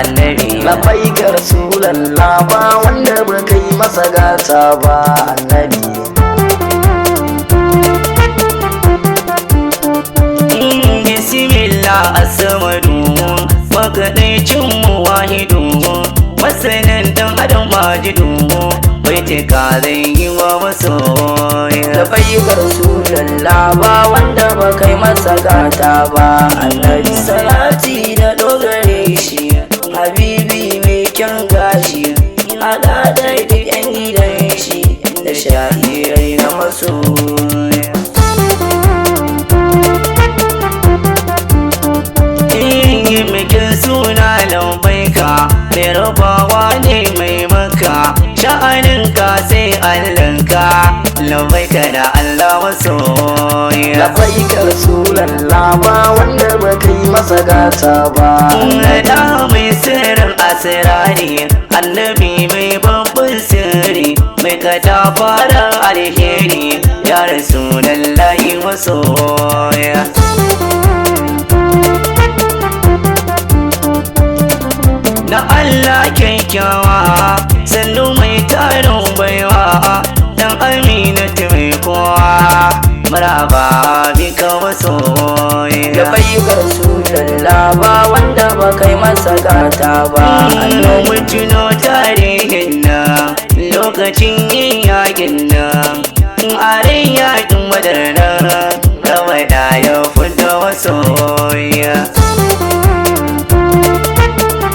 annabi. labbaika rasulallah ba wanda ba kai masa gata ba annabi. Bismillah as-samadu makaɗaicin muwahidu masanin dan adam majidu bai tika zai yi wa masoya. labbaika rasulallah ba wanda ba kai masa gata ba annabi. salati da dogare shi habibi mai kyan gashi hada da yan gidan shi da shahirai na masoya. Mikin suna lambaika mai rabawa ne mai maka sha'aninka sai allanka lambaika da Allah masoya. labbaika rasulallah ba wanda ba kai masa gata ba da mai sirrin asirari annabi mai babban sirri mai katafaren alheri ya rasulallahi masoya. Na Allah kyakkyawa sannu mai tarin baiwa dan aminatu mai kowa maraba bika masoya. labbaika rasulallah ba wanda ba kai masa gata ba Mun tuno tarihin nan lokacin yin yakin nan a rai yakin madarna kawai da ya fito masoya.